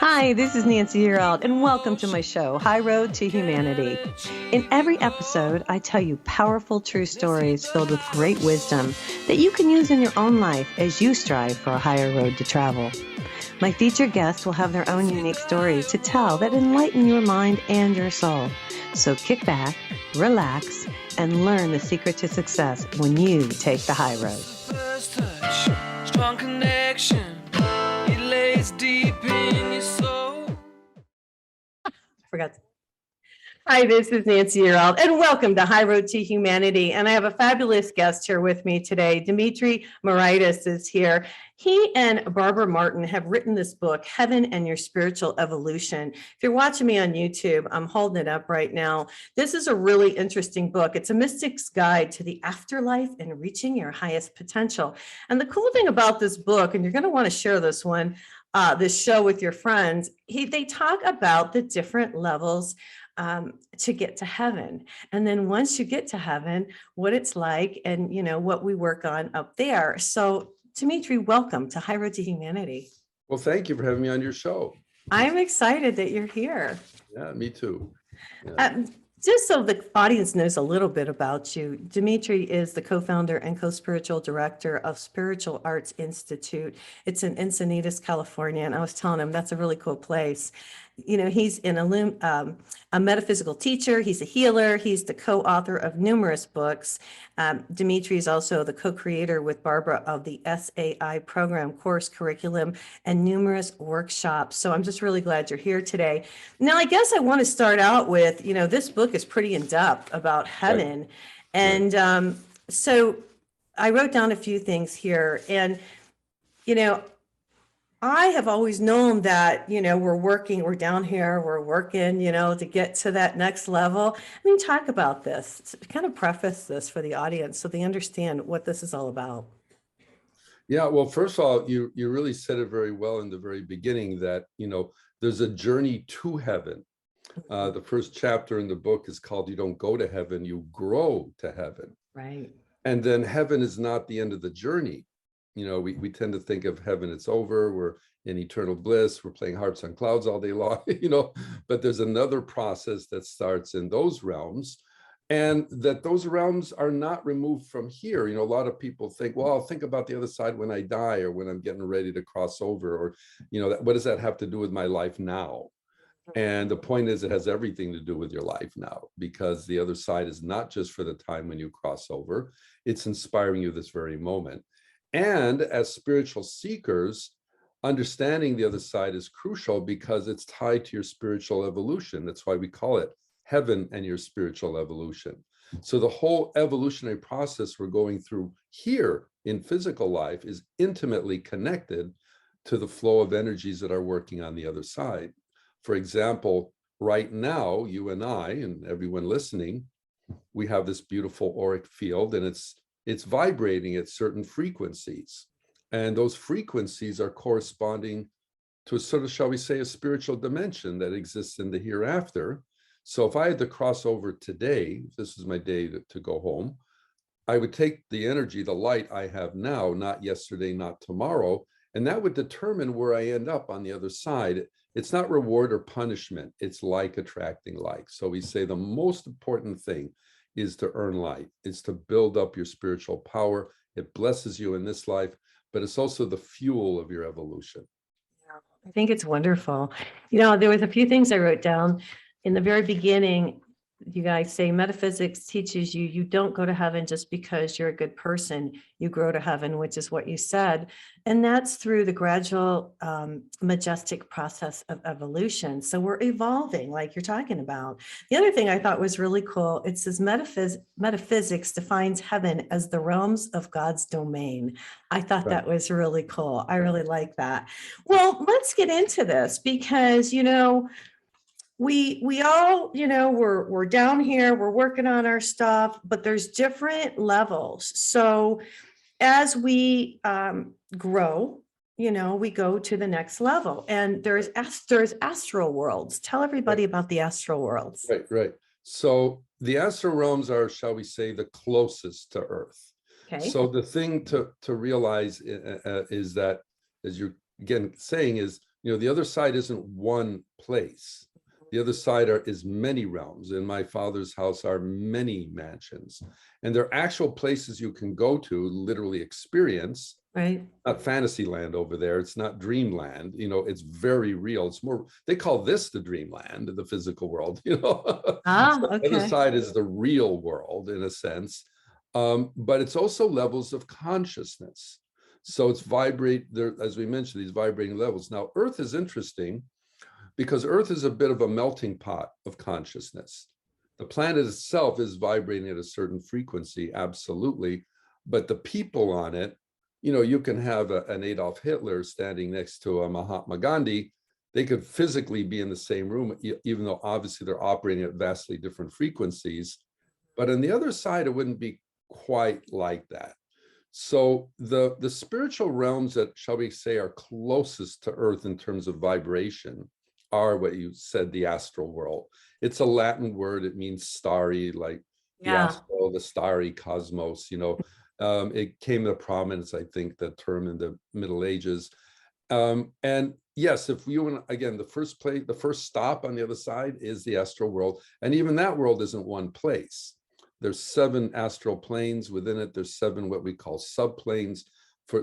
Hi, this is Nancy Yearout, and welcome to my show, High Road to Humanity. In every episode, I tell you powerful true stories filled with great wisdom that you can use in your own life as you strive for a higher road to travel. My featured guests will have their own unique stories to tell that enlighten your mind and your soul. So kick back, relax, and learn the secret to success when you take the high road. First touch, strong connection, it lays deep in your soul. Forgot. Hi, this is Nancy Yearout, and welcome to High Road to Humanity. And I have a fabulous guest here with me today. Dimitri Moraitis is here. He and Barbara Martin have written this book, Heaven and Your Spiritual Evolution. If you're watching me on YouTube, I'm holding it up right now. This is a really interesting book. It's a mystic's guide to the afterlife and reaching your highest potential. And the cool thing about this book, and you're going to want to share this one, this show with your friends, they talk about the different levels to get to heaven. And then once you get to heaven, what it's like and, what we work on up there. So Dimitri, welcome to High Road to Humanity. Well, thank you for having me on your show. I'm excited that you're here. Yeah, me too. Yeah. Just so the audience knows a little bit about you, Dimitri is the co-founder and co-spiritual director of Spiritual Arts Institute. It's in Encinitas, California, and I was telling him that's a really cool place. He's a metaphysical teacher. He's a healer. He's the co-author of numerous books. Dimitri is also the co-creator with Barbara of the SAI program, course curriculum, and numerous workshops. So I'm just really glad you're here today. Now, I guess I want to start out with, this book is pretty in-depth about heaven. Right. And so I wrote down a few things here. And, I have always known that, we're down here, we're working, to get to that next level. Talk about this, kind of preface this for the audience so they understand what this is all about. Yeah, well, first of all, you really said it very well in the very beginning that, there's a journey to heaven. The first chapter in the book is called You Don't Go to Heaven, You Grow to Heaven. Right. And then heaven is not the end of the journey. We tend to think of heaven, it's over, we're in eternal bliss, we're playing harps on clouds all day long, but there's another process that starts in those realms, and that those realms are not removed from here. A lot of people think, well, I'll think about the other side when I die or when I'm getting ready to cross over, or, what does that have to do with my life now? And the point is, it has everything to do with your life now, because the other side is not just for the time when you cross over, it's inspiring you this very moment. And as spiritual seekers, understanding the other side is crucial because it's tied to your spiritual evolution. That's why we call it Heaven and Your Spiritual Evolution. So the whole evolutionary process we're going through here in physical life is intimately connected to the flow of energies that are working on the other side. For example, right now, you and I and everyone listening, we have this beautiful auric field, and it's vibrating at certain frequencies. And those frequencies are corresponding to a sort of, shall we say, a spiritual dimension that exists in the hereafter. So if I had to cross over today, if this is my day to go home, I would take the energy, the light I have now, not yesterday, not tomorrow, and that would determine where I end up on the other side. It's not reward or punishment, it's like attracting like. So we say the most important thing is to earn light. It's to build up your spiritual power. It blesses you in this life, but it's also the fuel of your evolution. I think it's wonderful. There was a few things I wrote down in the very beginning. You guys say metaphysics teaches you don't go to heaven just because you're a good person. You grow to heaven, which is what you said. And that's through the gradual, majestic process of evolution. So we're evolving like you're talking about. The other thing I thought was really cool, it says metaphysics defines heaven as the realms of God's domain. I thought Right. that was really cool. I really like that. Well, let's get into this because, we all, we're down here, we're working on our stuff, but there's different levels. So as we grow, we go to the next level, and there's astral worlds. Tell everybody about the astral worlds. Right. So the astral realms are, shall we say, the closest to Earth. Okay. So the thing to realize is that, as you're again saying, is The other side isn't one place. The other side is many realms. In my father's house are many mansions, and they're actual places you can go to, literally experience. Right. Not fantasy land over there. It's not dreamland. It's very real. It's more, they call this the dreamland, the physical world, Ah, So the other okay. side is the real world in a sense. But it's also levels of consciousness. So it's vibrate there, as we mentioned, these vibrating levels. Now, Earth is interesting because Earth is a bit of a melting pot of consciousness. The planet itself is vibrating at a certain frequency, absolutely. But the people on it, you can have an Adolf Hitler standing next to a Mahatma Gandhi. They could physically be in the same room, even though obviously they're operating at vastly different frequencies. But on the other side, it wouldn't be quite like that. So the spiritual realms that, shall we say, are closest to Earth in terms of vibration are what you said, the astral world. It's a Latin word. It means starry, like the astral, the starry cosmos, it came to prominence, I think, the term in the Middle Ages. And yes, if you, again, the first stop on the other side is the astral world. And even that world isn't one place. There's 7 astral planes. Within it, there's 7 what we call subplanes.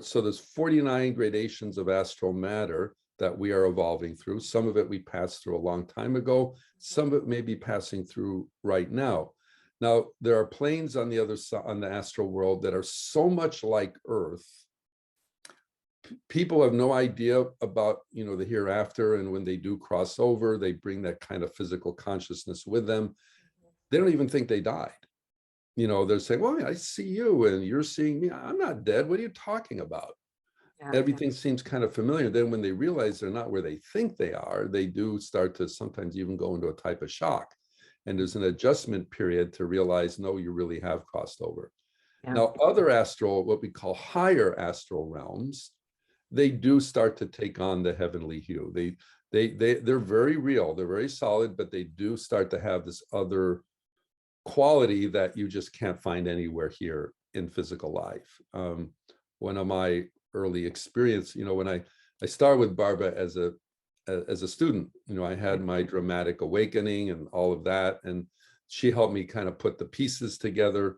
So there's 49 gradations of astral matter that we are evolving through. Some of it we passed through a long time ago. Some of it may be passing through right now. Now, there are planes on the other side, on the astral world, that are so much like Earth. People have no idea about, the hereafter, and when they do cross over, they bring that kind of physical consciousness with them. They don't even think they died. They're saying, well, I see you and you're seeing me. I'm not dead. What are you talking about? Everything seems kind of familiar. Then when they realize they're not where they think they are, they do start to sometimes even go into a type of shock. And there's an adjustment period to realize, no, you really have crossed over. Now, other astral, what we call higher astral realms, they do start to take on the heavenly hue. They're very real. They're very solid, but they do start to have this other quality that you just can't find anywhere here in physical life. One of my early experience, when I started with Barbara as a student, I had my dramatic awakening and all of that, and she helped me kind of put the pieces together.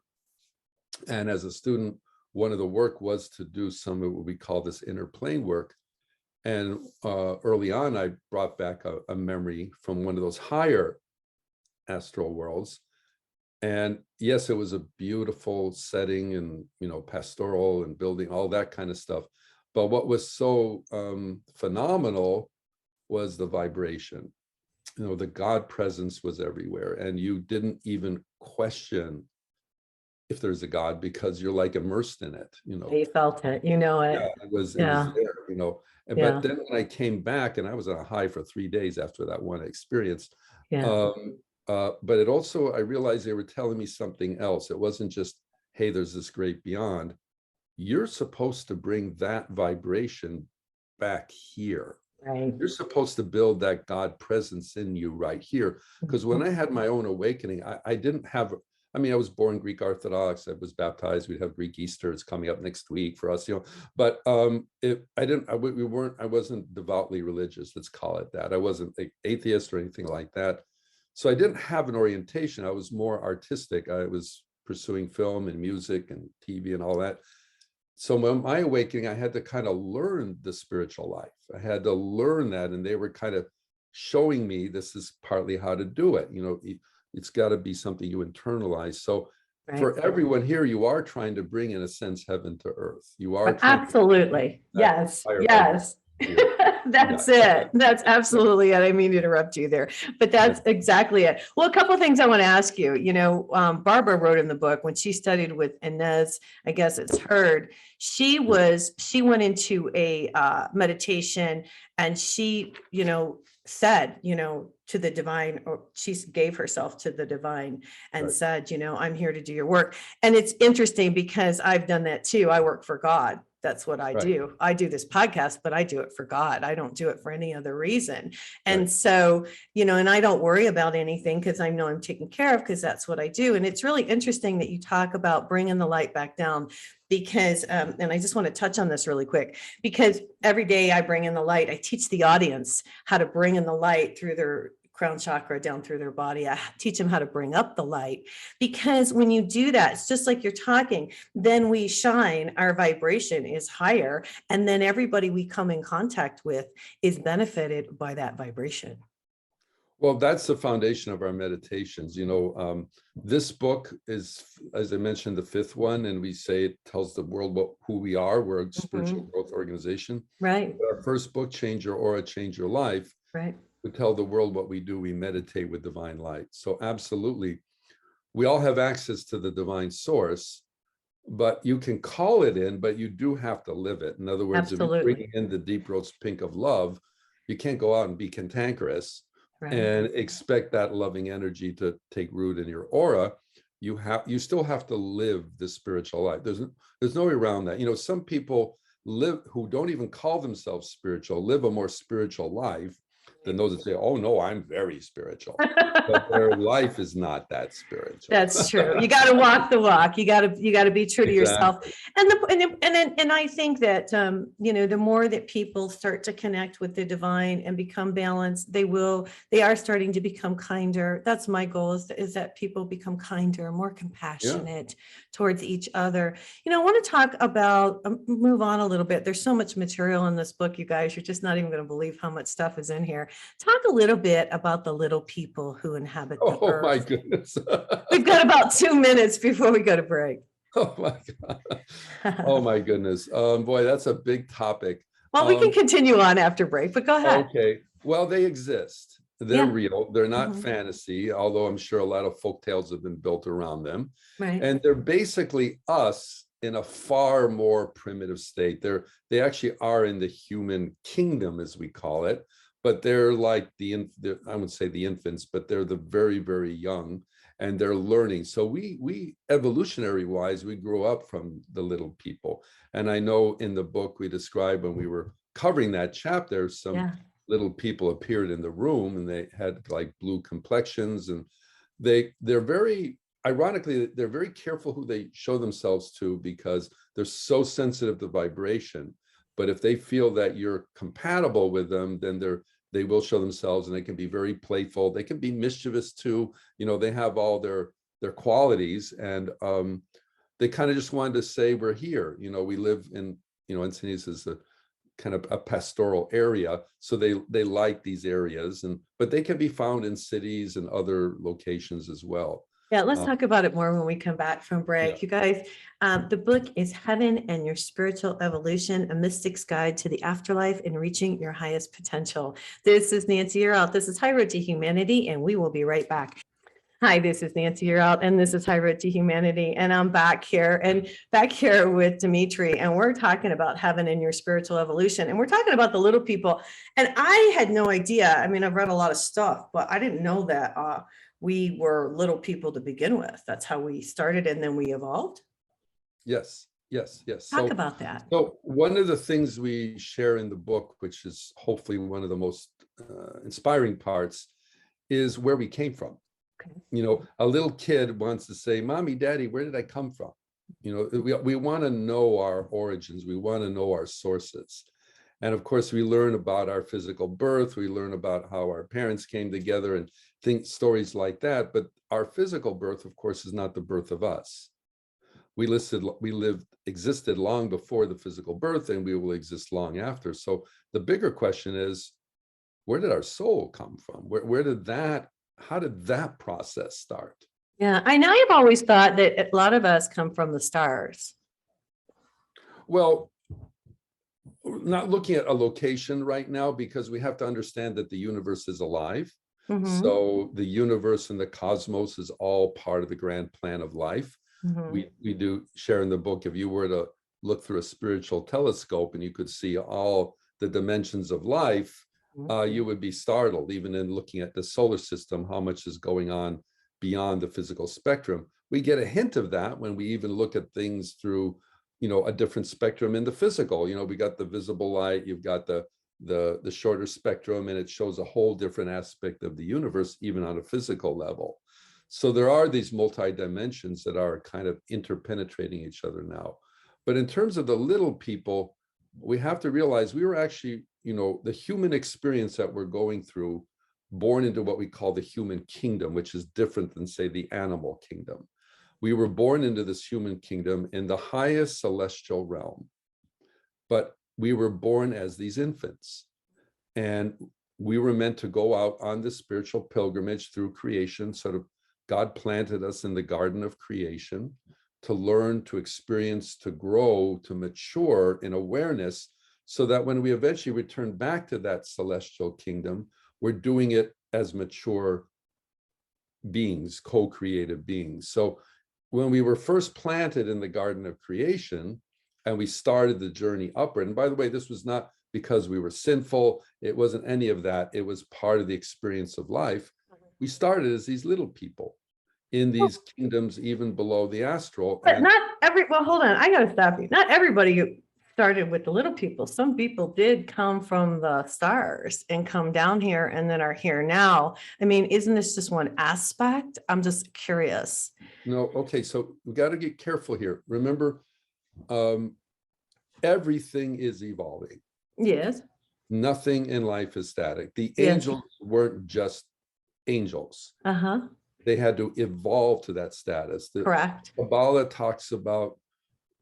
And as a student, one of the work was to do some of what we call this inner plane work. And early on, I brought back a memory from one of those higher astral worlds. And yes, it was a beautiful setting and, pastoral and building, all that kind of stuff. But what was so phenomenal was the vibration. The God presence was everywhere, and you didn't even question if there's a God because you're like immersed in it. You felt it, it. Yeah, it was there, Yeah. But then when I came back, and I was on a high for 3 days after that one experience, but it also, I realized they were telling me something else. It wasn't just, hey, there's this great beyond. You're supposed to bring that vibration back here. Right. You're supposed to build that God presence in you right here. Because when I had my own awakening, I didn't have, I was born Greek Orthodox. I was baptized. We'd have Greek Easter. It's coming up next week for us, But I wasn't devoutly religious. Let's call it that. I wasn't an atheist or anything like that. So I didn't have an orientation. I was more artistic. I was pursuing film and music and TV and all that. So when my awakening, I had to kind of learn the spiritual life. I had to learn that, and they were kind of showing me this is partly how to do it. It's got to be something you internalize. So for everyone here, you are trying to bring, in a sense, heaven to earth. You are absolutely. Yes. That's it. That's absolutely it. I mean to interrupt you there, but that's exactly it. Well, a couple of things I want to ask you. Barbara wrote in the book when she studied with Inez, I guess it's Heard, she went into a meditation, and she, said, to the divine, or she gave herself to the divine and said, I'm here to do your work. And it's interesting because I've done that too. I work for God. That's what I Right. do. I do this podcast, but I do it for God. I don't do it for any other reason. And Right. so, and I don't worry about anything because I know I'm taken care of, because that's what I do. And it's really interesting that you talk about bringing the light back down, because, and I just want to touch on this really quick, because every day I bring in the light, I teach the audience how to bring in the light through their crown chakra down through their body. I teach them how to bring up the light, because when you do that, it's just like you're talking, then we shine, our vibration is higher, and then everybody we come in contact with is benefited by that vibration. Well, that's the foundation of our meditations. This book is, as I mentioned, the fifth one, and we say it tells the world who we are. We're a spiritual growth organization. Right. Our first book, Change Your Aura, Change Your Life, Right. to tell the world what we do. We meditate with divine light. So absolutely, we all have access to the divine source, but you can call it in, but you do have to live it. In other words, if you're bringing in the deep rose pink of love, you can't go out and be cantankerous and expect that loving energy to take root in your aura. You still have to live the spiritual life. There's no way around that. Some people who don't even call themselves spiritual, live a more spiritual life than those that say, oh no, I'm very spiritual. But their life is not that spiritual. That's true. You got to walk the walk. You got to be true to yourself. And I think that the more that people start to connect with the divine and become balanced, they are starting to become kinder. That's my goal, is that people become kinder, more compassionate towards each other. I want to talk about, move on a little bit. There's so much material in this book, you guys. You're just not even going to believe how much stuff is in here. Talk a little bit about the little people who inhabit the earth. My goodness. We've got about 2 minutes before we go to break. Oh my God. Oh my goodness. Boy, that's a big topic. Well, we can continue on after break, but go ahead. Okay. Well, they exist. They're real. They're not fantasy, although I'm sure a lot of folk tales have been built around them. Right. And they're basically us in a far more primitive state. They actually are in the human kingdom, as we call it, but they're like I wouldn't say the infants, but they're the very, very young, and they're learning. So we evolutionary wise, we grew up from the little people. And I know in the book we described, when we were covering that chapter, some little people appeared in the room, and they had like blue complexions, and they're very, ironically, they're very careful who they show themselves to, because they're so sensitive to vibration. But if they feel that you're compatible with them, then they will show themselves, and they can be very playful. They can be mischievous too. They have all their qualities, and they kind of just wanted to say, we're here. We live in, Encinitas is a kind of a pastoral area, so they like these areas, but they can be found in cities and other locations as well. Yeah, let's talk about it more when we come back from break. You guys, the book is Heaven and Your Spiritual Evolution, a Mystic's Guide to the Afterlife and Reaching Your Highest Potential. This is Nancy Yearout. This is High Road to Humanity, and we will be right back. Hi, this is Nancy Yearout, and this is High Road to Humanity, and I'm back here with Dimitri, and we're talking about heaven and your spiritual evolution, and we're talking about the little people. And I had no idea. I mean, I've read a lot of stuff, but I didn't know that we were little people to begin with. That's how we started, and then we evolved. Yes. Talk about that. So one of the things we share in the book, which is hopefully one of the most inspiring parts, is where we came from. Okay. A little kid wants to say, Mommy, Daddy, where did I come from? We want to know our origins. We want to know our sources. And of course, we learn about our physical birth. We learn about how our parents came together and think stories like that. But our physical birth, of course, is not the birth of us. We existed long before the physical birth, and we will exist long after. So the bigger question is, where did our soul come from? How did that process start? Yeah, I know you've always thought that a lot of us come from the stars. Well, we're not looking at a location right now, because we have to understand that the universe is alive. So the universe and the cosmos is all part of the grand plan of life. We do share in the book, if you were to look through a spiritual telescope and you could see all the dimensions of life, you would be startled, even in looking at the solar system, how much is going on beyond the physical spectrum. We get a hint of that when we even look at things through a different spectrum in the physical. We got the visible light, you've got the shorter spectrum, and it shows a whole different aspect of the universe, even on a physical level. So there are these multi-dimensions that are kind of interpenetrating each other now. But in terms of the little people, we have to realize we were actually, the human experience that we're going through, born into what we call the human kingdom, which is different than, say, the animal kingdom. We were born into this human kingdom in the highest celestial realm, but we were born as these infants, and we were meant to go out on this spiritual pilgrimage through creation. Sort of God planted us in the garden of creation to learn, to experience, to grow, to mature in awareness, so that when we eventually return back to that celestial kingdom, we're doing it as mature beings, co-creative beings. So when we were first planted in the garden of creation and we started the journey upward, and by the way, this was not because we were sinful, it wasn't any of that, it was part of the experience of life. We started as these little people in these kingdoms, even below the astral. But well, hold on, I gotta stop you. Not everybody started with the little people. Some people did come from the stars and come down here and then are here now. I mean, isn't this just one aspect? I'm just curious. No, okay, so we got to get careful here. Remember, everything is evolving. Yes. Nothing in life is static. The Yes. angels weren't just angels. Uh-huh. They had to evolve to that status. Correct. Kabbalah talks about,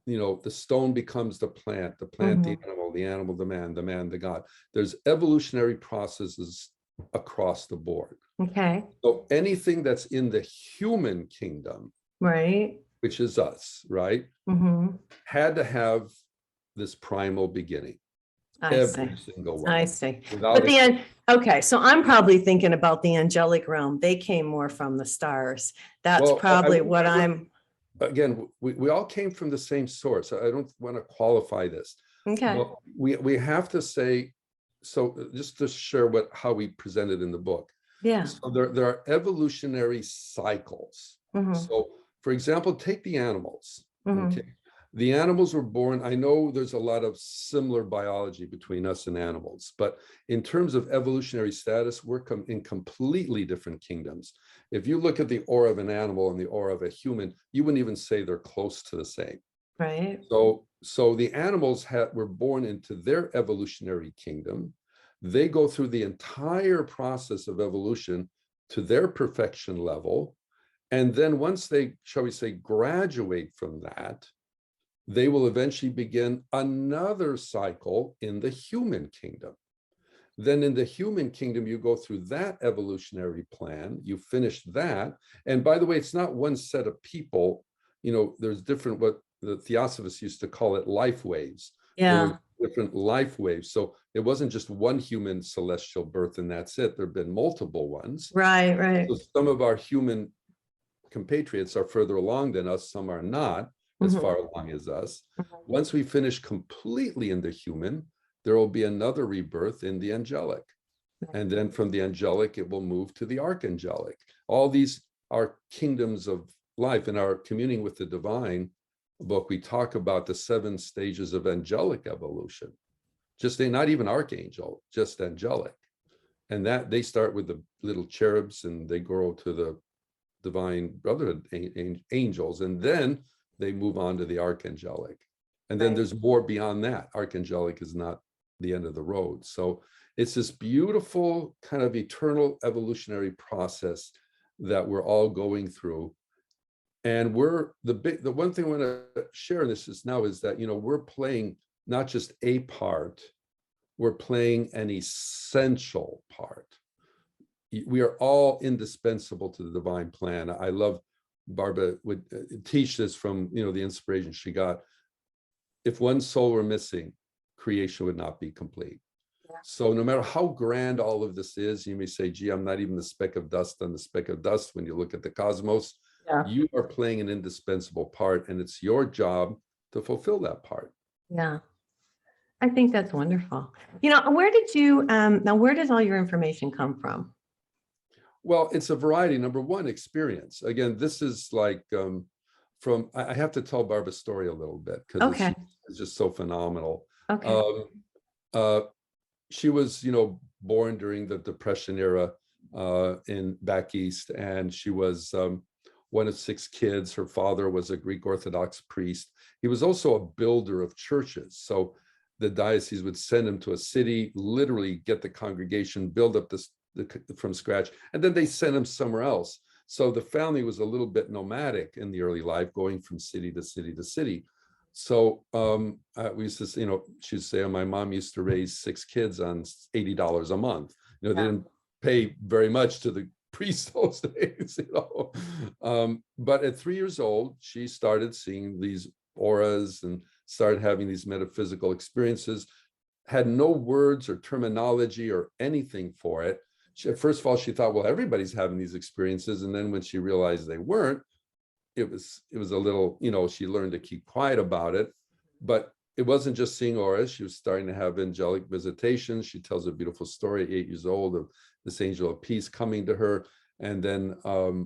the stone becomes the plant the animal, the man, the God. There's evolutionary processes across the board. Okay. So anything that's in the human kingdom, Right. which is us, right, had to have this primal beginning. Every single one. I see. Without But okay, so I'm probably thinking about the angelic realm. They came more from the stars. That's probably what I'm. Again, we all came from the same source. I don't want to qualify this. Okay. But we have to say, so just to share how we present it in the book. Yeah. So there are evolutionary cycles. So for example, take the animals. Okay. The animals were born, I know there's a lot of similar biology between us and animals, but in terms of evolutionary status, we're in completely different kingdoms. If you look at the aura of an animal and the aura of a human, you wouldn't even say they're close to the same. Right. So the animals were born into their evolutionary kingdom. They go through the entire process of evolution to their perfection level. And then once they, shall we say, graduate from that, they will eventually begin another cycle in the human kingdom. Then in the human kingdom, you go through that evolutionary plan, you finish that. And by the way, it's not one set of people, there's different, what the Theosophists used to call it, life waves. Yeah. Different life waves. So it wasn't just one human celestial birth and that's it. There have been multiple ones. Right. So some of our human compatriots are further along than us, some are not as far along as us. Once we finish completely in the human, there will be another rebirth in the angelic. And then from the angelic, it will move to the archangelic. All these are kingdoms of life. In our Communing with the Divine book, we talk about the 7 stages of angelic evolution. Not even archangel, just angelic. And that they start with the little cherubs and they grow to the divine brotherhood angels. And then they move on to the archangelic. And then there's more beyond that. Archangelic is not the end of the road. So it's this beautiful kind of eternal evolutionary process that we're all going through. And the one thing I want to share in this is that, we're playing not just a part, we're playing an essential part. We are all indispensable to the divine plan. I love Barbara would teach this from, the inspiration she got. If one soul were missing, creation would not be complete. Yeah. So no matter how grand all of this is, you may say, gee, I'm not even the speck of dust on the speck of dust when you look at the cosmos. Yeah. You are playing an indispensable part, and it's your job to fulfill that part. Yeah. I think that's wonderful. Where did you, now where does all your information come from? Well, it's a variety. Number one, experience. Again, this is like I have to tell Barbara's story a little bit because Okay. it's just so phenomenal. Okay. Uh, she was, born during the Depression era in back east, and she was one of 6 kids. Her father was a Greek Orthodox priest. He was also a builder of churches. So the diocese would send him to a city, literally get the congregation, build up from scratch, and then they sent him somewhere else. So the family was a little bit nomadic in the early life, going from city to city to city. So we used to, she'd say, oh, my mom used to raise 6 kids on $80 a month. They didn't pay very much to the priests those days, But at 3 years old, she started seeing these auras and started having these metaphysical experiences, had no words or terminology or anything for it. First of all, she thought, well, everybody's having these experiences. And then when she realized they weren't, it was a little, she learned to keep quiet about it. But it wasn't just seeing auras. She was starting to have angelic visitations. She tells a beautiful story at 8 years old of this angel of peace coming to her. And then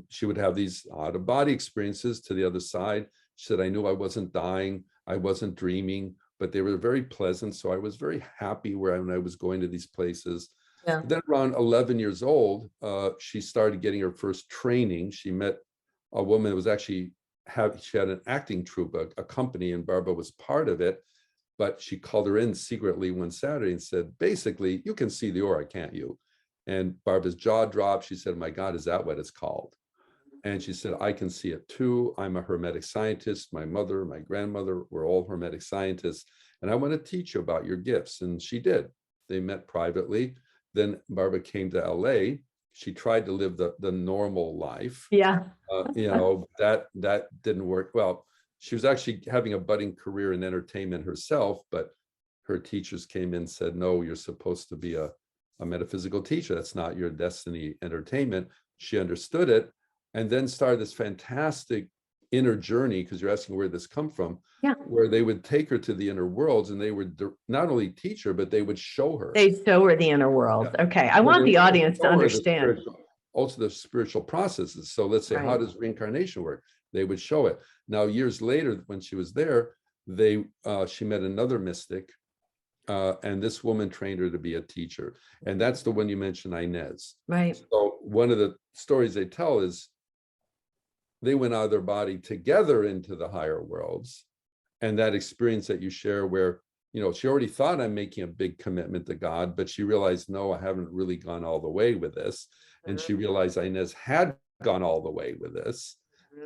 she would have these out-of-body experiences to the other side. She said, I knew I wasn't dying. I wasn't dreaming, but they were very pleasant. So I was very happy when I was going to these places. Yeah. Then around 11 years old, she started getting her first training. She met a woman that was actually, she had an acting troupe, a company, and Barbara was part of it. But she called her in secretly one Saturday and said, basically, you can see the aura, can't you? And Barbara's jaw dropped. She said, my God, is that what it's called? And she said, I can see it too. I'm a Hermetic scientist. My mother, my grandmother were all Hermetic scientists. And I want to teach you about your gifts. And she did. They met privately. Then Barbara came to LA. She tried to live the normal life. Yeah. That didn't work. Well, she was actually having a budding career in entertainment herself, but her teachers came in and said, no, you're supposed to be a metaphysical teacher. That's not your destiny, entertainment. She understood it and then started this fantastic inner journey, because you're asking where this come from, where they would take her to the inner worlds and they would not only teach her, but they would show her. They show her the inner world. Yeah. Okay. I want the audience to understand. Also the spiritual processes. So let's say, Right. How does reincarnation work? They would show it. Now, years later, when she was there, she met another mystic, and this woman trained her to be a teacher. And that's the one you mentioned, Inez. Right. So one of the stories they tell is they went out of their body together into the higher worlds. And that experience that you share where, she already thought, I'm making a big commitment to God, but she realized, no, I haven't really gone all the way with this. And she realized Inez had gone all the way with this.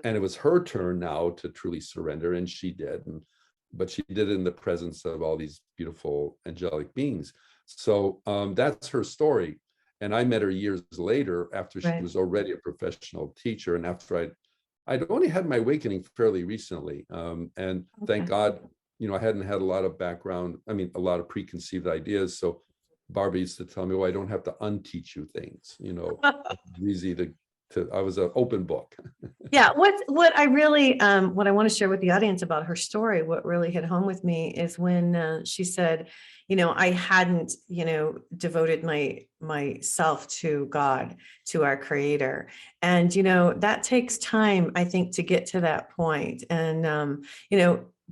And it was her turn now to truly surrender. And she did. But she did it in the presence of all these beautiful angelic beings. So that's her story. And I met her years later after she was already a professional teacher. And after I'd only had my awakening fairly recently. And thank God, I hadn't had a lot of background, a lot of preconceived ideas. So Barbara used to tell me, well, I don't have to unteach you things, it's easy to I was an open book. Yeah. What I really, what I want to share with the audience about her story, what really hit home with me is when she said, I hadn't, devoted myself to God, to our creator. And, that takes time, I think, to get to that point. And,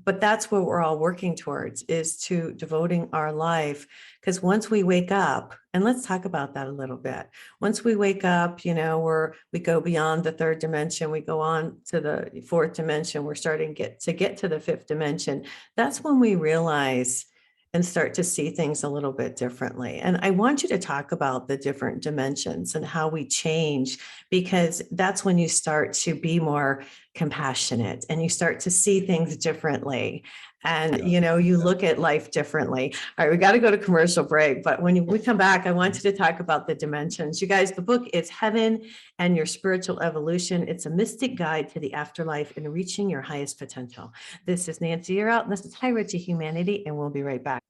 but that's what we're all working towards, is to devoting our life. Because once we wake up, and let's talk about that a little bit. Once we wake up, we go beyond the 3rd dimension, we go on to the 4th dimension, we're starting to get to the 5th dimension. That's when we realize and start to see things a little bit differently. And I want you to talk about the different dimensions and how we change, because that's when you start to be more compassionate and you start to see things differently. And, you look at life differently. All right, we got to go to commercial break. But when we come back, I want you to talk about the dimensions. You guys, the book is Heaven and Your Spiritual Evolution. It's a mystic guide to the afterlife and reaching your highest potential. This is Nancy Yearout, and this is High Road to Humanity, and we'll be right back.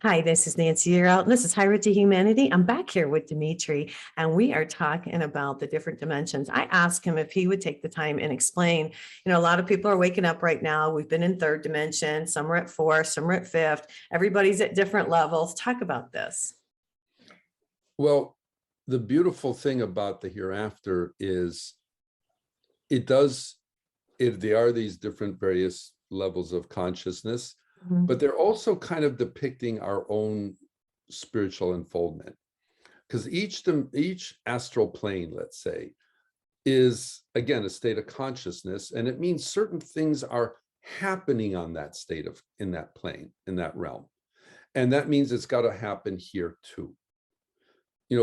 Hi, this is Nancy Yearout, and this is High Road to Humanity. I'm back here with Dimitri, and we are talking about the different dimensions. I asked him if he would take the time and explain, a lot of people are waking up right now. We've been in 3rd dimension, some are at 4th, some are at 5th. Everybody's at different levels. Talk about this. Well, the beautiful thing about the hereafter is it does They are these different various levels of consciousness, Mhm. but they're also kind of depicting our own spiritual unfoldment. Because each astral plane, let's say, is again a state of consciousness, and it means certain things are happening on that state of in that plane, in that realm. And that means it's got to happen here too.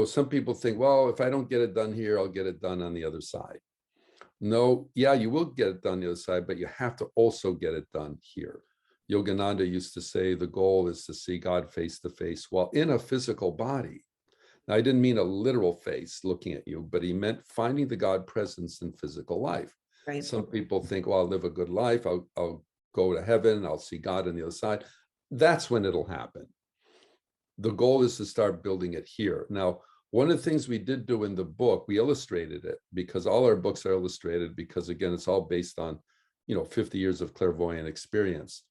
Some people think, well, if I don't get it done here, I'll get it done on the other side. No, yeah, you will get it done on the other side, but you have to also get it done here. Yogananda used to say the goal is to see God face to face while in a physical body. Now, I didn't mean a literal face looking at you, but he meant finding the God presence in physical life. Right. Some people think, well, I'll live a good life. I'll go to heaven. I'll see God on the other side. That's when it'll happen. The goal is to start building it here. Now, one of the things we did do in the book, we illustrated it because all our books are illustrated because, again, it's all based on, 50 years of clairvoyant experience.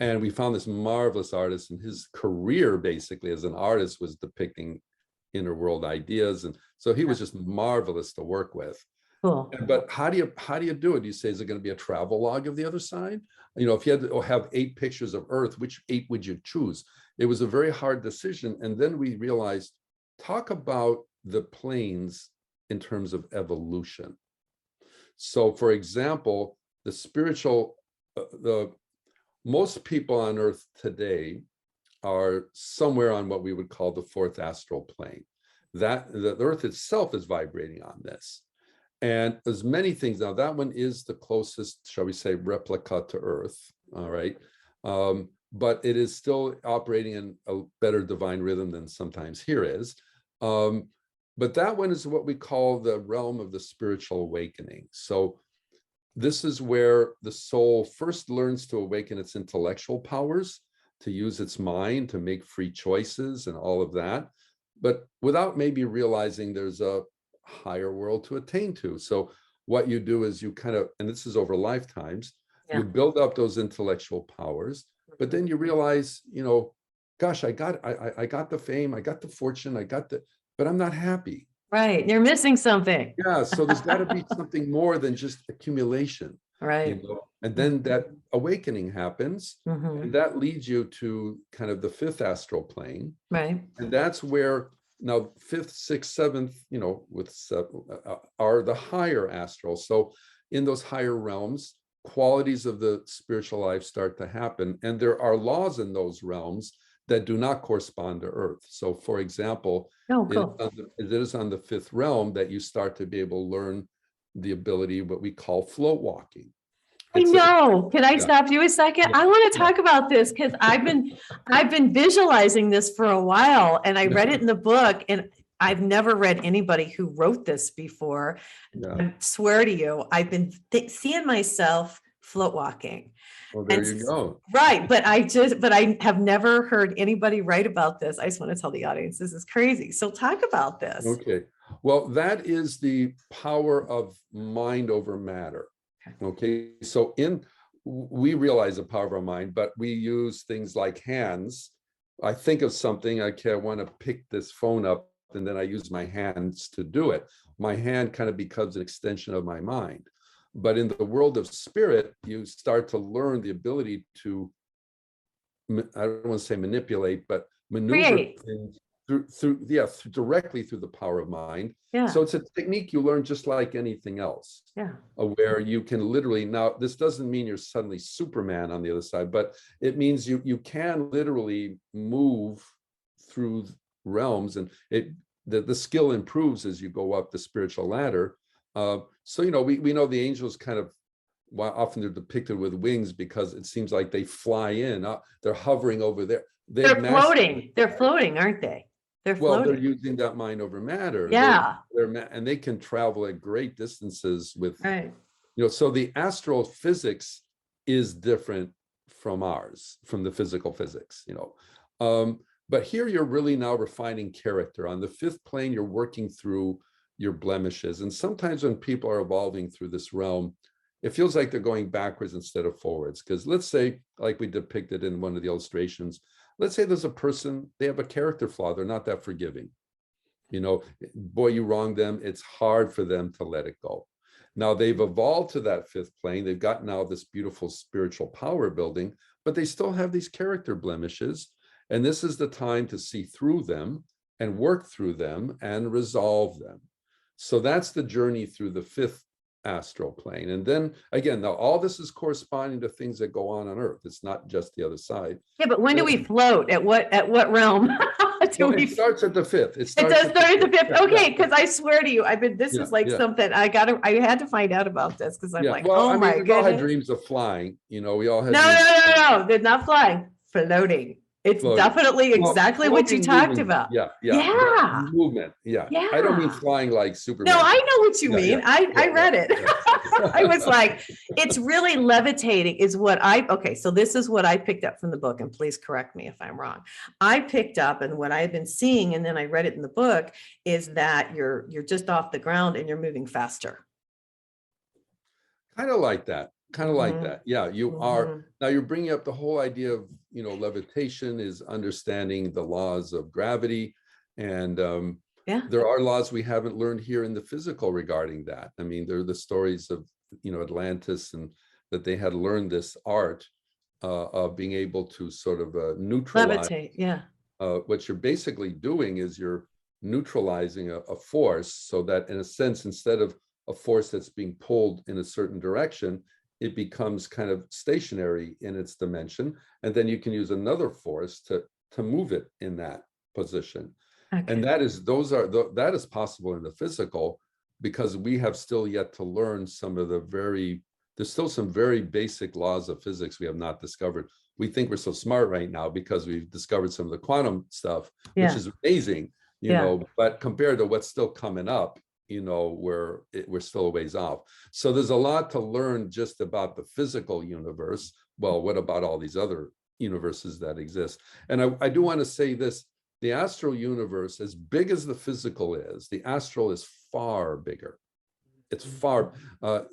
And we found this marvelous artist, and his career basically as an artist was depicting inner world ideas. And so he was just marvelous to work with. Cool. But how do you do it? You say, is it going to be a travel log of the other side? If you had to have 8 pictures of Earth, which 8 would you choose? It was a very hard decision. And then we realized, talk about the planes in terms of evolution. So for example, the spiritual, most people on Earth today are somewhere on what we would call the 4th astral plane. That the Earth itself is vibrating on this. And there's many things. Now, that one is the closest, shall we say, replica to Earth, all right? But it is still operating in a better divine rhythm than sometimes here is. But that one is what we call the realm of the spiritual awakening. So this is where the soul first learns to awaken its intellectual powers, to use its mind, to make free choices and all of that, but without maybe realizing there's a higher world to attain to. So what you do is you kind of, and this is over lifetimes, you build up those intellectual powers, but then you realize, gosh, I got the fame, I got the fortune, but I'm not happy. Right. You're missing something. Yeah. So there's got to be something more than just accumulation. Right. And then that awakening happens, Mhm. and that leads you to kind of the 5th astral plane. Right. And that's where now 5th, 6th, 7th, are the higher astral. So in those higher realms, qualities of the spiritual life start to happen. And there are laws in those realms that do not correspond to Earth. So for example, cool. it is on the 5th realm that you start to be able to learn the ability, what we call float walking. I know. Can I stop you a second? I want to talk about this because I've been visualizing this for a while, and I read it in the book, and I've never read anybody who wrote this before. I swear to you, I've been seeing myself float walking. Well, there you go. Right. But I have never heard anybody write about this. I just want to tell the audience, this is crazy. So talk about this. Okay. Well, that is the power of mind over matter. Okay. So we realize the power of our mind, but we use things like hands. I think of something, I want to pick this phone up, and then I use my hands to do it. My hand kind of becomes an extension of my mind. But in the world of spirit, you start to learn the ability to, I don't want to say manipulate, but maneuver things directly through the power of mind. So it's a technique you learn just like anything else. Where you can literally, now this doesn't mean you're suddenly Superman on the other side, but it means you can literally move through realms, and the skill improves as you go up the spiritual ladder. So we know the angels kind of, often they're depicted with wings because it seems like they fly in. They're hovering over there. They're floating. They're floating, aren't they? They're floating. Well, they're using that mind over matter. And they can travel at great distances with, so the astral physics is different from ours, from the physical physics, but here you're really now refining character. On the 5th plane, you're working through your blemishes. And sometimes when people are evolving through this realm, it feels like they're going backwards instead of forwards. Because let's say, like we depicted in one of the illustrations, let's say there's a person, they have a character flaw. They're not that forgiving. Boy, you wronged them. It's hard for them to let it go. Now they've evolved to that fifth plane. They've got now this beautiful spiritual power building, but they still have these character blemishes. And this is the time to see through them and work through them and resolve them. So that's the journey through the fifth astral plane. And then again, now all this is corresponding to things that go on Earth. It's not just the other side. Yeah, but when do we float? At what realm? Well, it starts at the fifth. It does start at the fifth. Yeah, Okay, yeah. because I swear to you, this Yeah, is like yeah. something I had to find out about this because I'm Yeah, like, well, oh I mean, my we all had goodness. dreams of flying. You know, we all had No, dreams of no. They're not flying, floating. It's floating. definitely Well, exactly what you floating, talked moving, about. Yeah, Yeah. movement. Yeah. I don't mean Yeah. flying like Superman. No, I know what you Yeah, mean. yeah, I read it. yeah. I was like, it's really levitating is what okay, so this is what I picked up from the book, and please correct me if I'm wrong. I picked up, and what I've been seeing, and then I read it in the book, is that you're just off the ground and you're moving faster. Kind of like that. Kind of like Mhm. that. Yeah, you are. Mhm. Now you're bringing up the whole idea of, levitation is understanding the laws of gravity. And Yeah. there are laws we haven't learned here in the physical regarding that. I mean, there are the stories of, Atlantis, and that they had learned this art of being able to sort of neutralize. Levitate. Yeah. What you're basically doing is you're neutralizing a force, so that in a sense, instead of a force that's being pulled in a certain direction, it becomes kind of stationary in its dimension. And then you can use another force to move it in that position. Okay. And that is possible in the physical, because we have still yet to learn there's still some very basic laws of physics we have not discovered. We think we're so smart right now because we've discovered some of the quantum stuff, Yeah. which is amazing, Yeah. but compared to what's still coming up, we're still a ways off. So there's a lot to learn just about the physical universe. Well, what about all these other universes that exist? And I do want to say this: the astral universe, as big as the physical is, the astral is far bigger. It's far.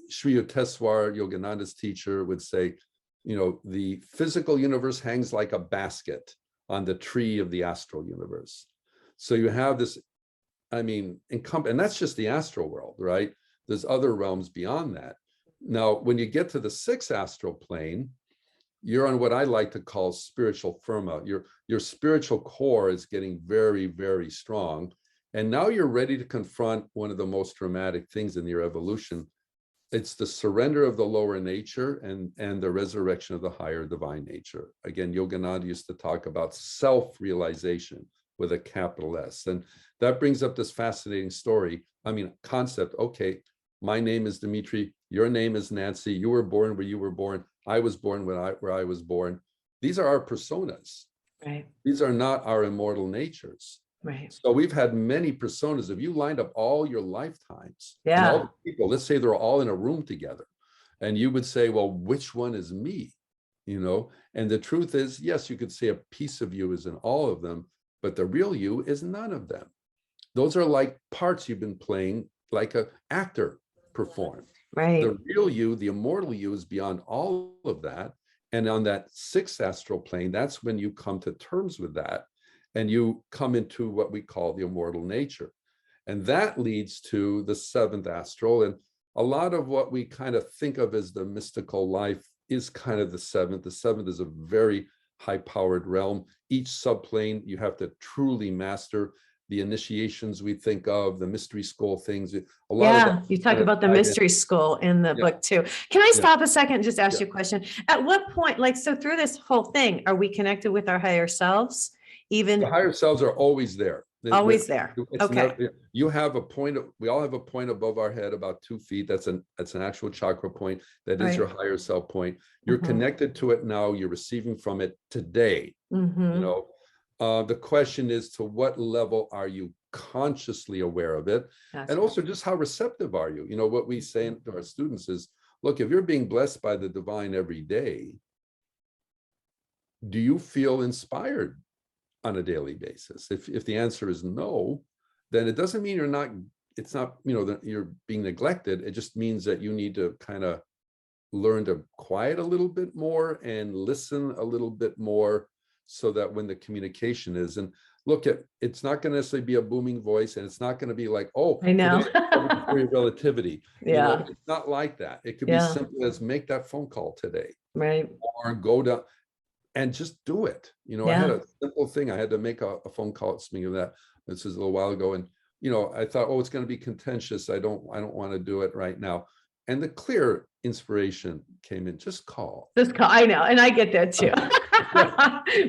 Sri Yukteswar, Yogananda's teacher, would say, the physical universe hangs like a basket on the tree of the astral universe. So you have this, and that's just the astral world, right? There's other realms beyond that. Now, when you get to the sixth astral plane, you're on what I like to call spiritual firma. Your spiritual core is getting very, very strong. And now you're ready to confront one of the most dramatic things in your evolution. It's the surrender of the lower nature and the resurrection of the higher divine nature. Again, Yogananda used to talk about self-realization with a capital S. And that brings up this fascinating concept. Okay, my name is Dimitri, your name is Nancy, you were born where you were born, I was born where I was born. These are our personas. Right. These are not our immortal natures. Right. So we've had many personas. If you lined up all your lifetimes, and Yeah. all the people, let's say they're all in a room together, and you would say, well, which one is me? And the truth is, yes, you could say a piece of you is in all of them, but the real you is none of them. Those are like parts you've been playing, like an actor performed. Right. The real you, the immortal you, is beyond all of that. And on that sixth astral plane, that's when you come to terms with that, and you come into what we call the immortal nature. And that leads to the seventh astral. And a lot of what we kind of think of as the mystical life is kind of the seventh. The seventh is a very high-powered realm. Each subplane you have to truly master. The initiations we think of, the mystery school things. A lot of that You talk about the mystery school in the book too. Can I stop a second and just ask you a question? At what point, so through this whole thing, are we connected with our higher selves? Even the higher selves are always there. Always there. Okay. You have a point. We all have a point above our head, about 2 feet. That's an actual chakra point. That is your higher self point. You're connected to it now. You're receiving from it today. The question is, to what level are you consciously aware of it? And also, just how receptive are you? What we say to our students is, look, if you're being blessed by the divine every day, do you feel inspired on a daily basis? If the answer is no, then it doesn't mean that you're being neglected. It just means that you need to kind of learn to quiet a little bit more and listen a little bit more, so that when the communication is, and look at, it's not going to necessarily be a booming voice, and it's not going to be like, oh, I know. today, theory of relativity. Yeah. It's not like that. It could be Yeah. simple as make that phone call today, Right. or go down and just do it. I had Yeah. a simple thing. I had to make a phone call. Speaking of that, this is a little while ago, and I thought, oh, it's going to be contentious. I don't want to do it right now. And the clear inspiration came in. Just call. I know, and I get that too.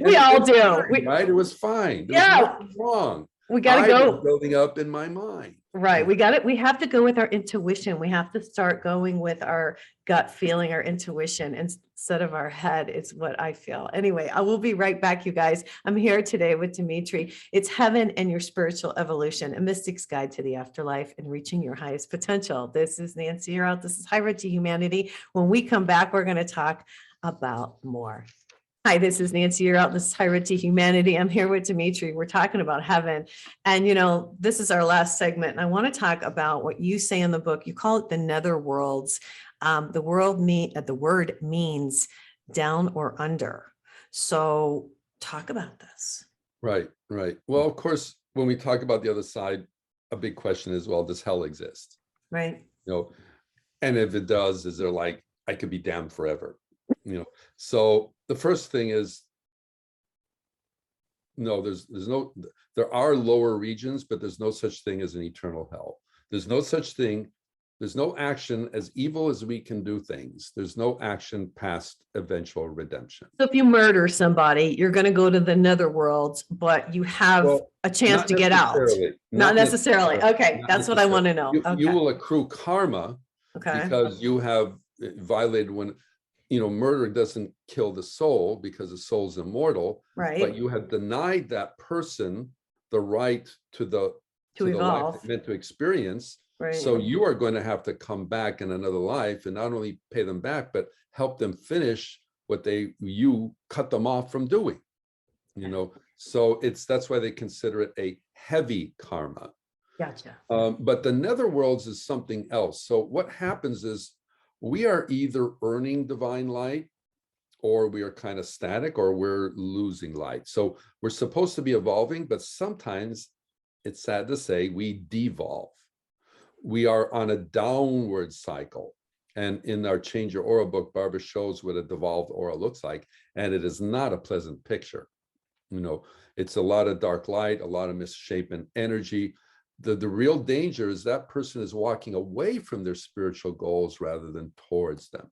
We And all it was do. fine, right? It was fine. There was Yeah. nothing wrong. We got to I go. was building up in my mind. Right. We got it. We have to go with our intuition. We have to start going with our gut feeling, our intuition instead of our head, is what I feel. Anyway, I will be right back, you guys. I'm here today with Dimitri. It's Heaven and Your Spiritual Evolution, a mystic's guide to the afterlife and reaching your highest potential. This is Nancy Yearout. This is High Road to Humanity. When we come back, we're going to talk about more. Hi, this is Nancy Yearout. This is High Road to Humanity. I'm here with Dimitri. We're talking about heaven. And, this is our last segment. And I want to talk about what you say in the book. You call it the nether worlds. The word means down or under. So talk about this. Right. Well, of course, when we talk about the other side, a big question is, well, does hell exist? Right. And if it does, is there like, I could be damned forever? So the first thing is, no, there are lower regions, but there's no such thing as an eternal hell. There's no such thing. There's no action, as evil as we can do things. There's no action past eventual redemption. So if you murder somebody, you're going to go to the netherworlds, but you have a chance to get out. Not necessarily. Okay. That's what I want to know. You will accrue karma because you have violated murder doesn't kill the soul because the soul's immortal, right? But you have denied that person the right to the evolve, life they're meant to experience. Right. So you are going to have to come back in another life and not only pay them back, but help them finish what you cut them off from doing. So that's why they consider it a heavy karma. Gotcha. But the netherworlds is something else. So what happens is, we are either earning divine light, or we are kind of static, or we're losing light. So we're supposed to be evolving, but sometimes it's sad to say we devolve. We are on a downward cycle. And in our Change Your Aura book, Barbara shows what a devolved aura looks like. And it is not a pleasant picture. It's a lot of dark light, a lot of misshapen energy. The real danger is that person is walking away from their spiritual goals rather than towards them.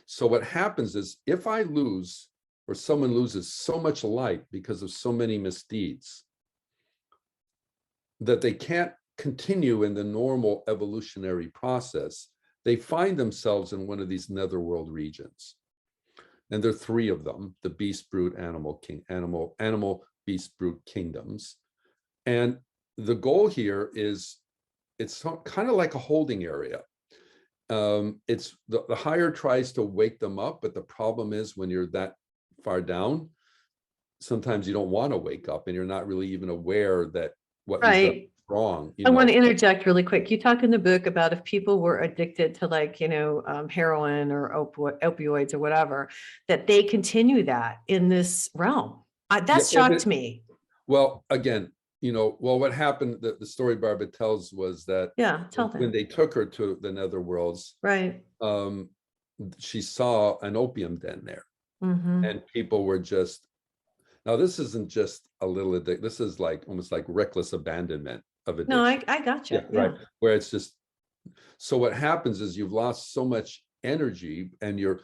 So what happens is, if I lose, or someone loses so much light because of so many misdeeds, that they can't continue in the normal evolutionary process, they find themselves in one of these netherworld regions. And there are three of them: the beast, brute, animal, beast, brute kingdoms. And the goal here is, it's kind of like a holding area. It's the higher tries to wake them up, but the problem is, when you're that far down, sometimes you don't want to wake up, and you're not really even aware that what you've done is wrong. I want to interject really quick. You talk in the book about if people were addicted to heroin or opioids or whatever, that they continue that in this realm. That shocked me. Well, again, what happened, the story Barbara tells was that when they took her to the netherworlds, right, she saw an opium den there. Mm-hmm. And people were just, now this isn't just a little addict, this is like almost like reckless abandonment of addiction. No, I got you. Right. Where it's just, so what happens is, you've lost so much energy, and your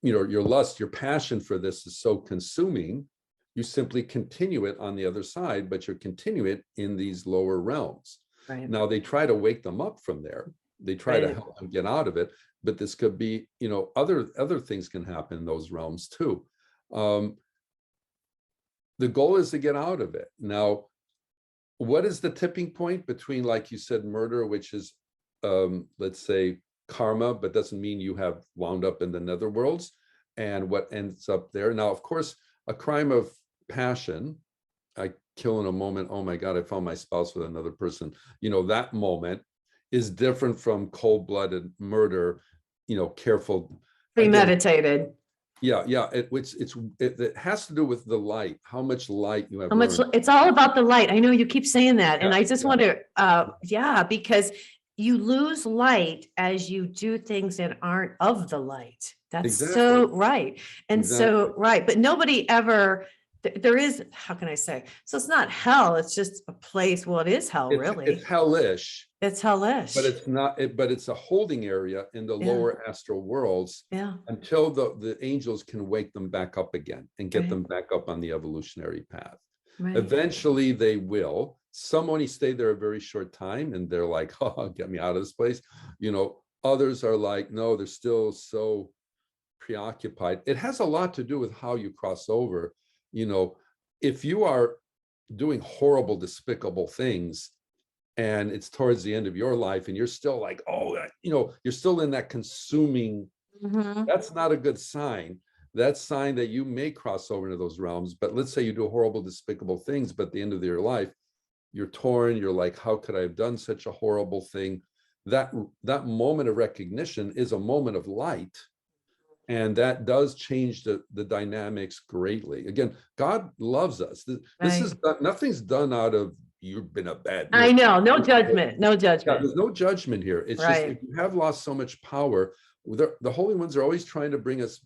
lust, your passion for this is so consuming, you simply continue it on the other side, but you're continuing it in these lower realms. Right. Now they try to wake them up from there. They try to help them get out of it, but this could be, other things can happen in those realms too. The goal is to get out of it. Now, what is the tipping point between, like you said, murder, which is, let's say, karma, but doesn't mean you have wound up in the netherworlds, and what ends up there? Now, of course, a crime of passion, I kill in a moment, oh my God, I found my spouse with another person, that moment is different from cold-blooded murder, careful, premeditated. Yeah. It has to do with the light, how much light you have How much, learned. it's all about the light. I know you keep saying that, and Yeah, I just yeah. want to, yeah, because you lose light as you do things that aren't of the light. That's so Exactly. right. And so, Exactly. right, but nobody ever, there is, how can I say? So it's not hell, it's just a place. Well, it is hell, It's really. hellish, It's but hellish. it's not, but it's a holding area in the Yeah, lower astral worlds yeah, until the angels can wake them back up again and get right, them back up on the evolutionary path. right. Eventually they will. Some only stay there a very short time and they're like, oh, get me out of this place. Others are like, no, they're still so preoccupied. It has a lot to do with how you cross over. You know, if you are doing horrible, despicable things, and it's towards the end of your life, and you're still like, oh, you're still in that consuming, Mhm. that's not a good sign. That's sign that you may cross over into those realms. But let's say you do horrible, despicable things, but at the end of your life, you're torn. You're like, how could I have done such a horrible thing? That moment of recognition is a moment of light, and that does change the dynamics greatly. Again, God loves us. This Right. is nothing's done out of you've been a bad, I know, no judgment, no yeah, judgment. there's no judgment here. It's just if Right, you have lost so much power, the holy ones are always trying to bring us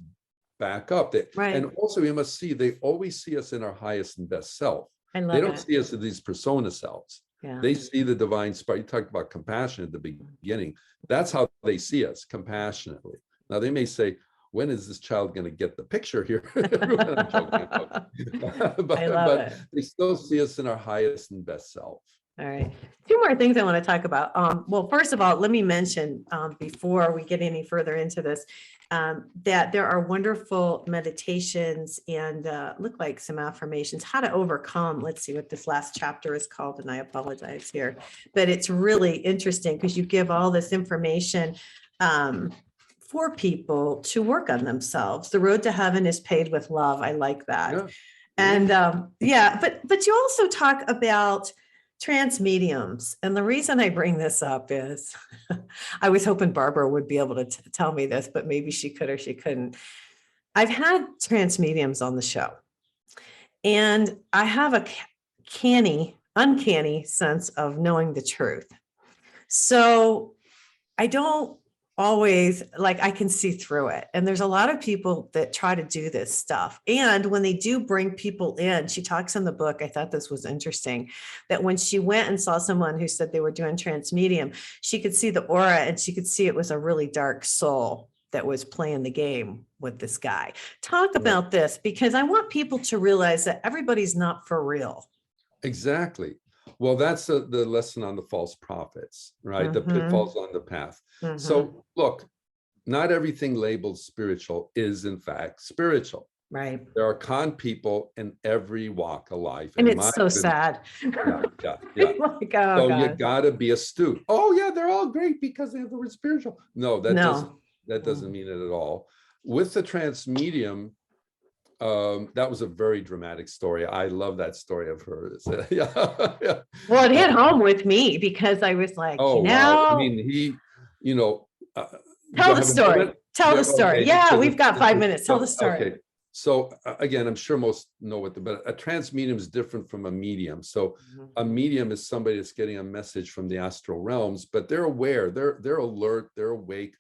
back up. right. And also we must see they always see us in our highest and best self. I They love don't it. see us as these persona selves. Yeah. They see the divine spark. You talked about compassion at the beginning. That's how they see us, compassionately. Now they may say, when is this child going to get the picture here? I'm joking. I love But it. they still see us in our highest and best self. All right. Two more things I want to talk about. Well, first of all, let me mention before we get any further into this, that there are wonderful meditations and look like some affirmations, how to overcome. Let's see what this last chapter is called, and I apologize here, but it's really interesting because you give all this information for people to work on themselves. The road to heaven is paved with love. I like that. Yeah. And yeah, but you also talk about trans mediums. And the reason I bring this up is I was hoping Barbara would be able to tell me this, but maybe she could or she couldn't. I've had trans mediums on the show, and I have a uncanny sense of knowing the truth. So I don't always, like, I can see through it. And there's a lot of people that try to do this stuff. And when they do bring people in, she talks in the book, I thought this was interesting, that when she went and saw someone who said they were doing trans medium, she could see the aura and she could see it was a really dark soul that was playing the game with this guy. Talk about this, because I want people to realize that everybody's not for real. Exactly. Well, that's the lesson on the false prophets, right? The Mhm, pitfalls on the path. mhm. So look, not everything labeled spiritual is in fact spiritual. Right. There are con people in every walk of life. And My it's so goodness, sad. yeah. Like, oh So you God. gotta be astute. Oh yeah, they're all great because they have the word spiritual. No, that No. doesn't mean it at all. With the trans medium, that was a very dramatic story. I love that story of hers. Yeah, yeah. Well, it hit home with me because I was like, Oh wow. I mean, you know, uh, do tell I the have a story. moment? Tell the story. Okay, Yeah, because we've got 5 minutes. Tell the story. okay. So again, I'm sure most know but a trans medium is different from a medium. So a medium is somebody that's getting a message from the astral realms, but they're aware, they're alert, they're awake.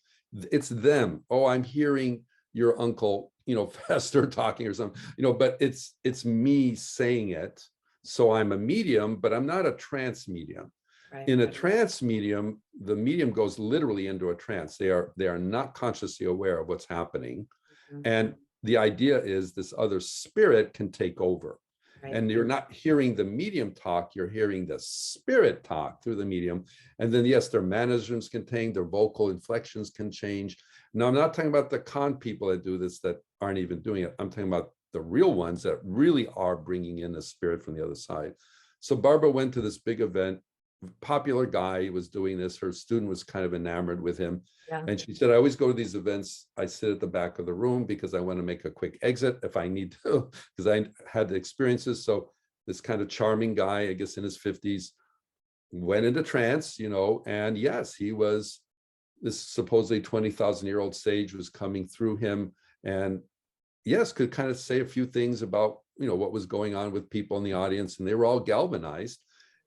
It's them. Oh, I'm hearing your uncle, Fester talking or something, but it's me saying it. So I'm a medium, but I'm not a trance medium. Right. In a trance medium, the medium goes literally into a trance. They are not consciously aware of what's happening. And the idea is this other spirit can take over. Right. And you're not hearing the medium talk, you're hearing the spirit talk through the medium. And then, yes, their mannerisms can change, their vocal inflections can change. Now, I'm not talking about the con people that do this that aren't even doing it. I'm talking about the real ones that really are bringing in the spirit from the other side. So Barbara went to this big event. Popular guy was doing this. Her student was kind of enamored with him. Yeah. And she said, I always go to these events. I sit at the back of the room because I want to make a quick exit if I need to, because I had the experiences. So this kind of charming guy, I guess in his 50s, went into trance, and yes, he was, this supposedly 20,000-year-old sage was coming through him. And yes, could kind of say a few things about, what was going on with people in the audience, and they were all galvanized.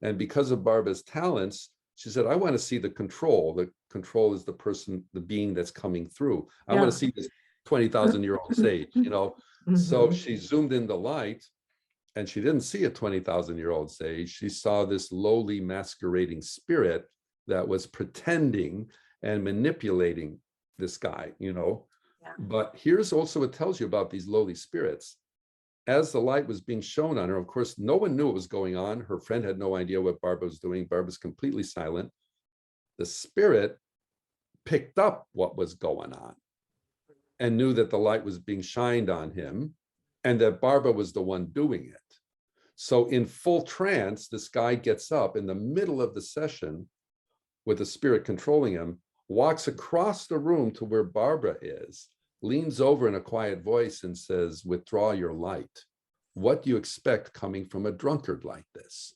And because of Barbara's talents, she said, I want to see the control. The control is the person, the being that's coming through. I want to see this 20,000-year-old sage, So she zoomed in the light, and she didn't see a 20,000-year-old sage. She saw this lowly masquerading spirit that was pretending and manipulating this guy, But here's also what tells you about these lowly spirits. As the light was being shown on her, of course, no one knew what was going on. Her friend had no idea what Barbara was doing. Barbara's completely silent. The spirit picked up what was going on and knew that the light was being shined on him and that Barbara was the one doing it. So in full trance, this guy gets up in the middle of the session with the spirit controlling him, walks across the room to where Barbara is, leans over in a quiet voice and says, withdraw your light. What do you expect coming from a drunkard like this?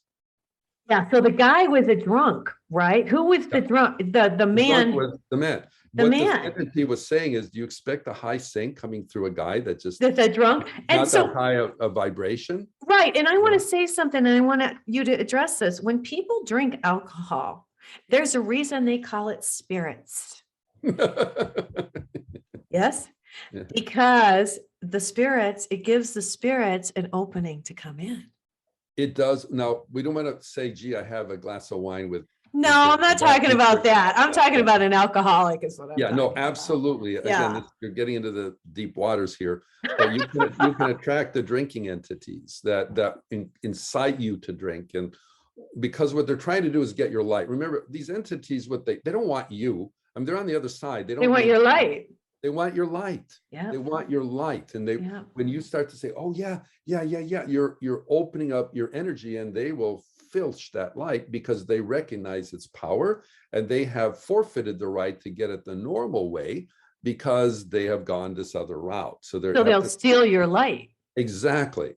Yeah, so the guy was a drunk, right? Who was the drunk? The man. The man. The what man. The entity was saying is, do you expect a high sync coming through a guy that just That's a drunk? And not so, that high a vibration? right, and I want to say something, and I want you to address this. When people drink alcohol, there's a reason they call it spirits. Yes? Yeah. Because the spirits, it gives the spirits an opening to come in. It does. Now, we don't want to say, gee, I have a glass of wine with. No, I'm not talking about that. I'm talking about an alcoholic is what I'm talking about. Absolutely. Yeah. Again, you're getting into the deep waters here, but you can attract the drinking entities that incite you to drink. And because what they're trying to do is get your light. Remember, these entities, they don't want you. I mean, they're on the other side. They want your light. They want your light. Yeah. They want your light. And when you start to say, oh yeah, you're opening up your energy, and they will filch that light because they recognize its power, and they have forfeited the right to get it the normal way because they have gone this other route. So they'll steal your light. Exactly.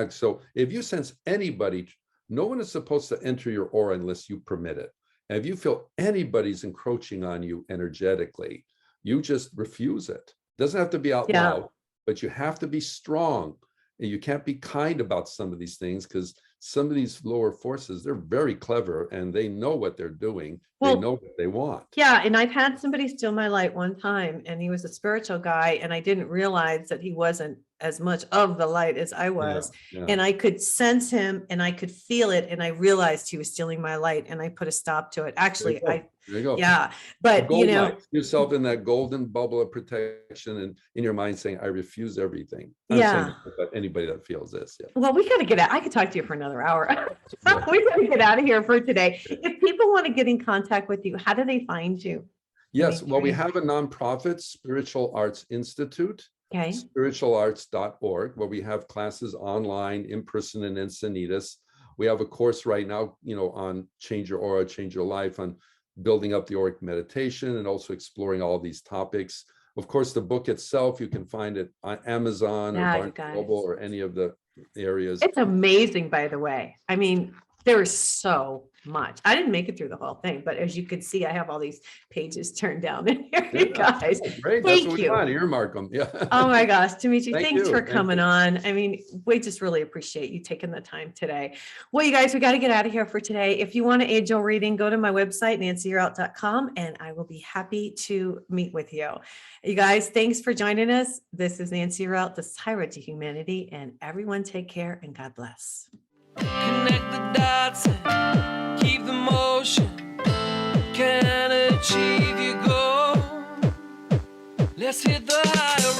So if you sense anybody, no one is supposed to enter your aura unless you permit it. And if you feel anybody's encroaching on you energetically, you just refuse it. Doesn't have to be out loud, but you have to be strong. And you can't be kind about some of these things, because some of these lower forces, they're very clever and they know what they're doing. They know what they want. Yeah. And I've had somebody steal my light one time, and he was a spiritual guy, and I didn't realize that he wasn't as much of the light as I was. Yeah. And I could sense him and I could feel it. And I realized he was stealing my light, and I put a stop to it. Actually, There you go. Yeah. But light. Yourself in that golden bubble of protection, and in your mind saying, I refuse everything. I'm saying about anybody that feels this. Yeah. Well, we got to get out. I could talk to you for another hour. We got to get out of here for today. If people want to get in contact with you, how do they find you? Yes. Well, we have a nonprofit, Spiritual Arts Institute. Okay. Spiritualarts.org, where we have classes online, in person, and Encinitas. We have a course right now, on Change Your Aura, Change Your Life, on building up the auric meditation, and also exploring all these topics. Of course, the book itself, you can find it on Amazon or Barnes & Noble or any of the areas. It's amazing, by the way. I mean, there is so much. I didn't make it through the whole thing, but as you can see, I have all these pages turned down in here, you guys. Great. That's what we want. Earmark them. Yeah. Oh my gosh, Dimitri, thanks for coming you. on. I mean, we just really appreciate you taking the time today. Well, you guys, we got to get out of here for today. If you want an angel reading, go to my website, nancyyearout.com, and I will be happy to meet with you. You guys, thanks for joining us. This is Nancy Yearout. This is High Road to Humanity, and everyone take care and God bless. Connect the dots and keep the motion. Can achieve your goal. Let's hit the high road.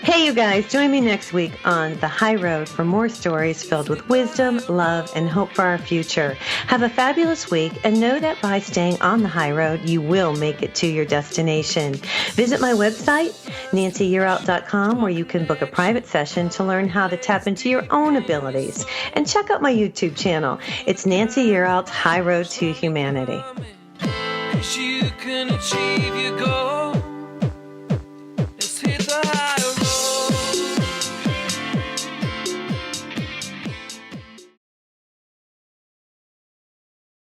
Hey, you guys, join me next week on The High Road for more stories filled with wisdom, love, and hope for our future. Have a fabulous week, and know that by staying on the high road, you will make it to your destination. Visit my website, nancyyearout.com, where you can book a private session to learn how to tap into your own abilities. And check out my YouTube channel. It's Nancy Yearout's High Road to Humanity. You can achieve your goal.